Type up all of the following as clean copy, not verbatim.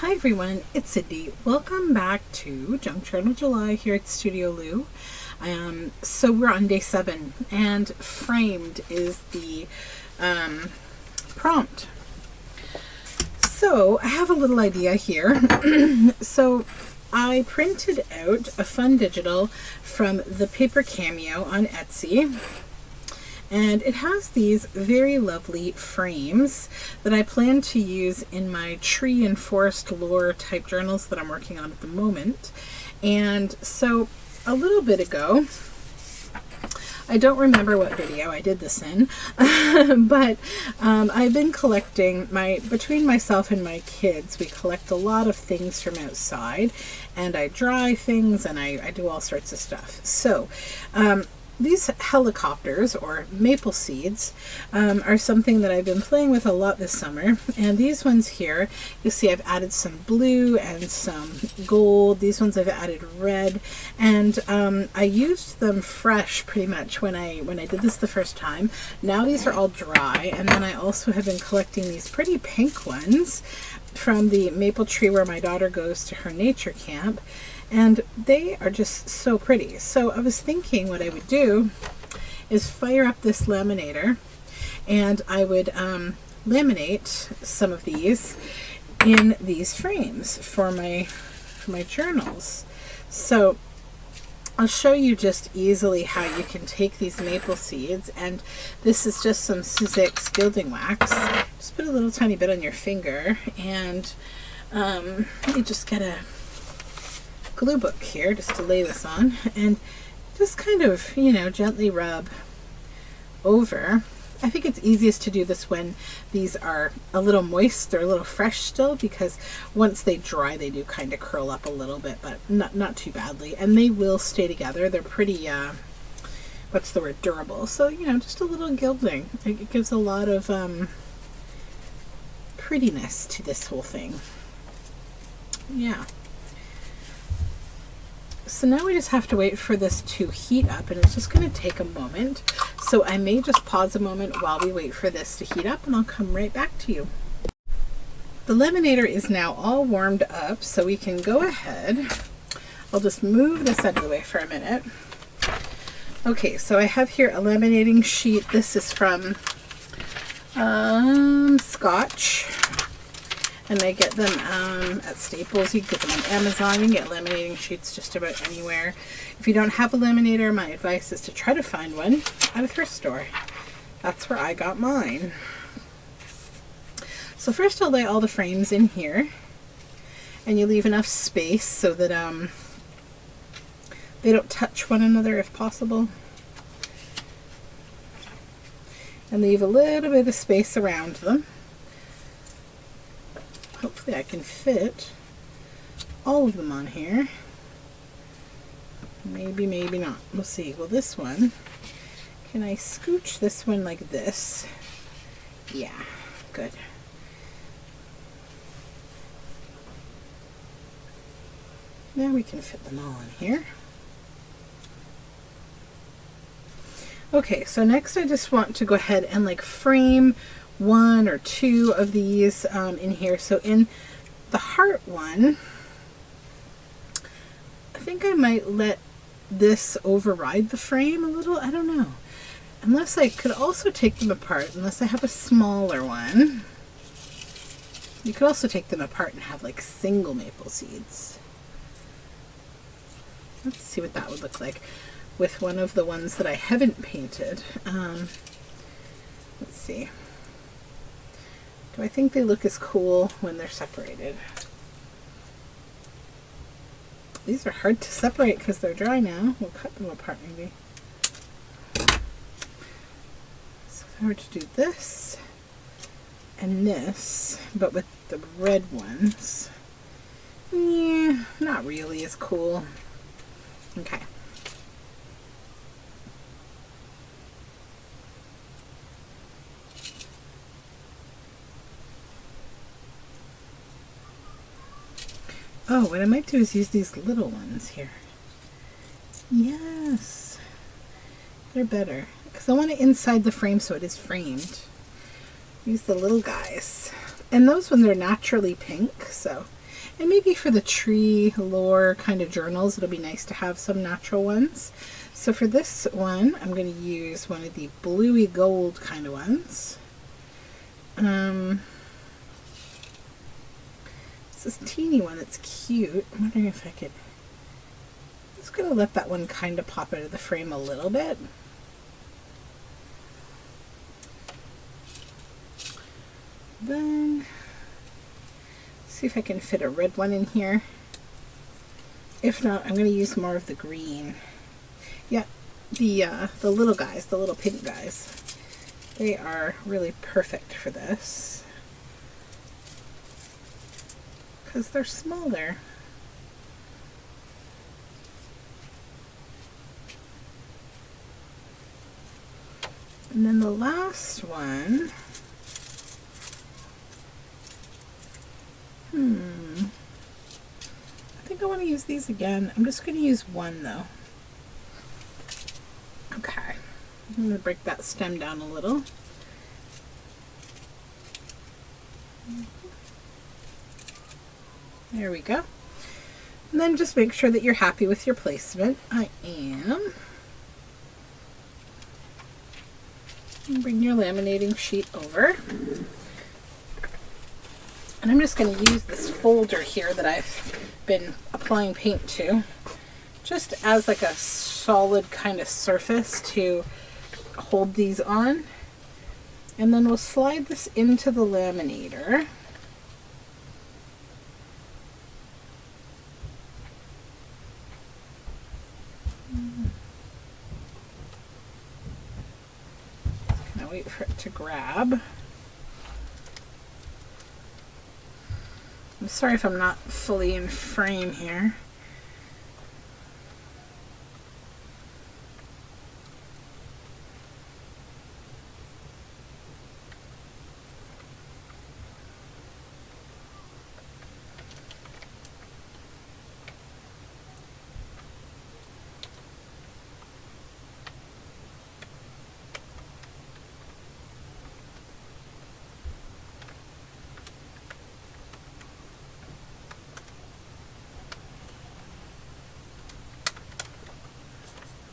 Hi everyone, it's Cindy. Welcome back to Junk Journal July here at Studioloo. So we're on day 7 and framed is the prompt. So I have a little idea here. So I printed out a fun digital from the Paper Cameo on Etsy. And it has these very lovely frames that I plan to use in my tree and forest lore type journals that I'm working on at the moment. And so a little bit ago, I don't remember what video I did this in, but I've been collecting between myself and my kids, we collect a lot of things from outside, and I dry things and I do all sorts of stuff. So these helicopters or maple seeds are something that I've been playing with a lot this summer. And these ones here, you'll see I've added some blue and some gold. These ones I've added red. And I used them fresh pretty much when I did this the first time. Now these are all dry. And then I also have been collecting these pretty pink ones from the maple tree where my daughter goes to her nature camp. And they are just so pretty. So I was thinking what I would do is fire up this laminator and I would laminate some of these in these frames for my journals. So I'll show you just easily how you can take these maple seeds, and this is just some Sizzix gilding wax. Just put a little tiny bit on your finger, and you just get a glue book here just to lay this on, and just kind of, gently rub over. I think it's easiest to do this when these are a little moist, they're a little fresh still, because once they dry they do kind of curl up a little bit, but not too badly, and they will stay together. They're pretty what's the word, durable. So just a little gilding. It gives a lot of prettiness to this whole thing. Yeah. So now we just have to wait for this to heat up, and it's just going to take a moment. So I may just pause a moment while we wait for this to heat up, and I'll come right back to you. The laminator is now all warmed up, so we can go ahead. I'll just move this out of the way for a minute. Okay, so I have here a laminating sheet. This is from Scotch. And I get them at Staples. You can get them on Amazon. You can get laminating sheets just about anywhere. If you don't have a laminator, my advice is to try to find one at a thrift store. That's where I got mine. So first I'll lay all the frames in here. And you leave enough space so that they don't touch one another if possible. And leave a little bit of space around them. Hopefully I can fit all of them on here. Maybe, maybe not. We'll see. Well, this one, can I scooch this one like this? Yeah, good. Now we can fit them all in here. Okay, so next I just want to go ahead and frame 1 or 2 of these in here. So in the heart one, I think I might let this override the frame a little. I don't know. Unless I could also take them apart, unless I have a smaller one. You could also take them apart and have single maple seeds. Let's see what that would look like with one of the ones that I haven't painted. Let's see. Do I think they look as cool when they're separated? These are hard to separate because they're dry now. We'll cut them apart maybe. So if I were to do this and this, but with the red ones, yeah, not really as cool. Okay. Oh, what I might do is use these little ones here. Yes, they're better because I want it inside the frame so it is framed. Use the little guys. And those ones are naturally pink, so And maybe for the tree lore kind of journals, it'll be nice to have some natural ones. So for this one, I'm going to use one of the bluey gold kind of ones. It's this teeny one that's cute. I'm wondering if I could... I'm just going to let that one kind of pop out of the frame a little bit. Then, see if I can fit a red one in here. If not, I'm going to use more of the green. Yeah, the little guys, the little pink guys, they are really perfect for this because they're smaller. And then the last one, I think I want to use these again. I'm just going to use one though. Okay, I'm going to break that stem down a little. There we go. And then just make sure that you're happy with your placement. I am. Bring your laminating sheet over. And I'm just going to use this folder here that I've been applying paint to, just as like a solid kind of surface to hold these on. And then we'll slide this into the laminator. Just gonna wait for it to grab. I'm sorry if I'm not fully in frame here.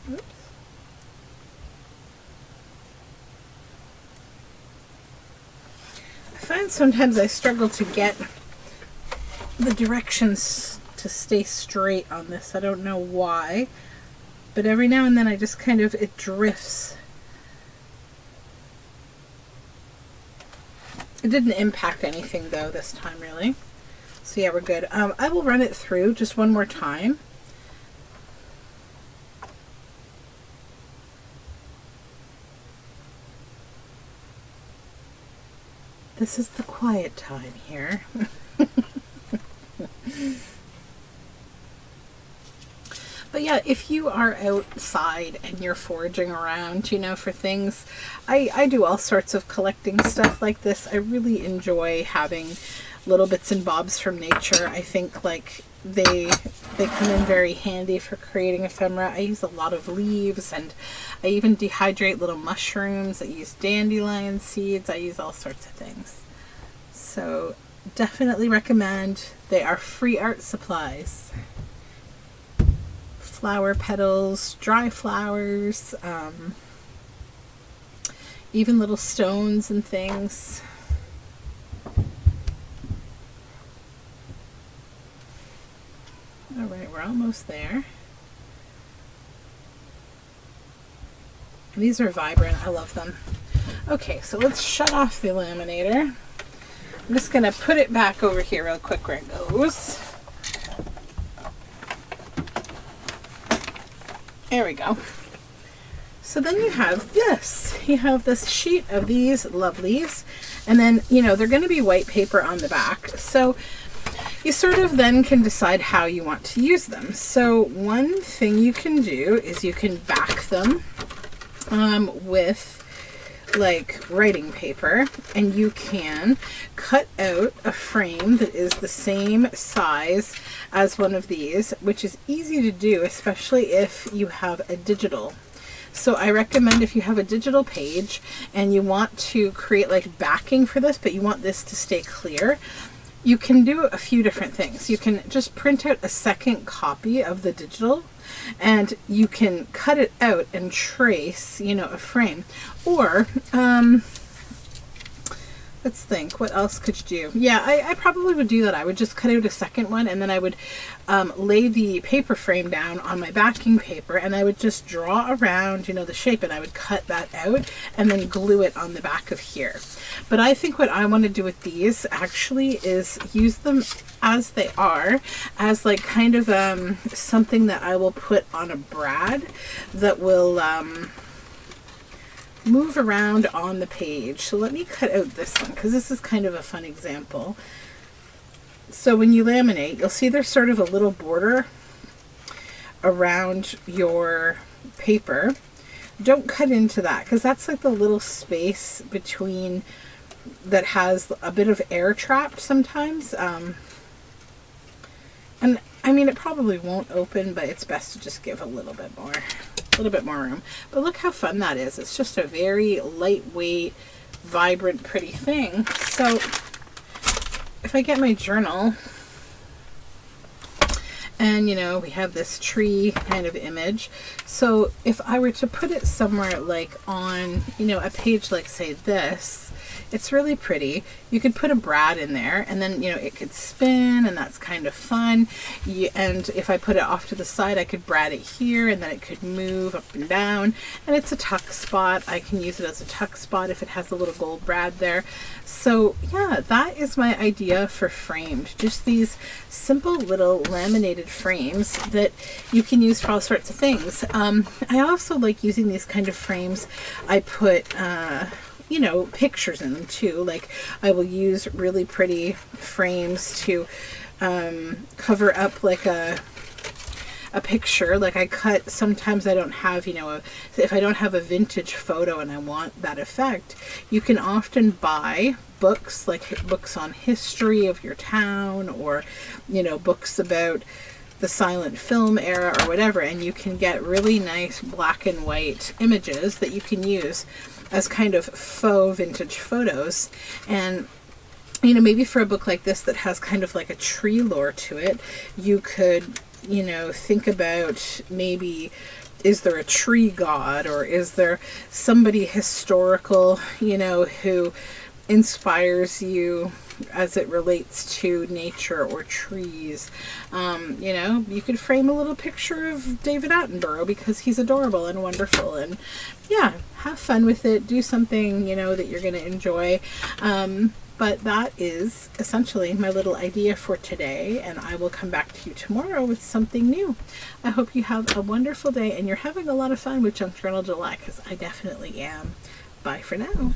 Oops. I find sometimes I struggle to get the directions to stay straight on this. I don't know why, but every now and then I just kind of, it drifts. It didn't impact anything though this time really. So yeah, we're good. I will run it through just one more time. This is the quiet time here. But yeah, if you are outside and you're foraging around, you know, for things, I do all sorts of collecting stuff like this. I really enjoy having little bits and bobs from nature. I think like they come in very handy for creating ephemera. I use a lot of leaves, and I even dehydrate little mushrooms. I use dandelion seeds. I use all sorts of things. So definitely recommend. They are free art supplies. Flower petals, dry flowers, even little stones and things. All right, we're almost there. These are vibrant. I love them. Okay, so let's shut off the laminator. I'm just going to put it back over here real quick where it goes. There we go. So then you have this. You have this sheet of these lovelies, and then, you know, they're going to be white paper on the back. So you sort of then can decide how you want to use them. So one thing you can do is you can back them with like writing paper, and you can cut out a frame that is the same size as one of these, which is easy to do, especially if you have a digital. So I recommend if you have a digital page and you want to create like backing for this, but you want this to stay clear, you can do a few different things. You can just print out a second copy of the digital, and you can cut it out and trace, you know, a frame. Or let's think, what else could you do? Yeah, I probably would do that. I would just cut out a second one, and then I would lay the paper frame down on my backing paper, and I would just draw around, you know, the shape, and I would cut that out and then glue it on the back of here. But I think what I want to do with these actually is use them as they are, as like kind of something that I will put on a brad that will move around on the page. So let me cut out this one, because this is kind of a fun example. So when you laminate, you'll see there's sort of a little border around your paper. Don't cut into that, because that's like the little space between that has a bit of air trapped sometimes. And I mean, it probably won't open, but it's best to just give a little bit more room. But look how fun that is. It's just a very lightweight, vibrant, pretty thing. So if I get my journal, and you know, we have this tree kind of image. So if I were to put it somewhere like on, you know, a page like say this, it's really pretty. You could put a brad in there, and then, you know, it could spin, and that's kind of fun. And if I put it off to the side, I could brad it here, and then it could move up and down. And it's a tuck spot. I can use it as a tuck spot if it has a little gold brad there. So yeah, that is my idea for framed. Just these simple little laminated frames that you can use for all sorts of things. I also like using these kind of frames. I put you know, pictures in them too. Like I will use really pretty frames to cover up like a picture. Like I cut, sometimes I don't have, you know, if I don't have a vintage photo and I want that effect, you can often buy books, like books on history of your town, or, you know, books about the silent film era or whatever, and you can get really nice black and white images that you can use as kind of faux vintage photos. And you know, maybe for a book like this that has kind of like a tree lore to it, you could, you know, think about maybe, is there a tree god, or is there somebody historical, you know, who inspires you as it relates to nature or trees. You know, you could frame a little picture of David Attenborough because he's adorable and wonderful, and yeah, have fun with it. Do something, you know, that you're going to enjoy. But that is essentially my little idea for today, and I will come back to you tomorrow with something new. I hope you have a wonderful day and you're having a lot of fun with Junk Journal July, because I definitely am. Bye for now.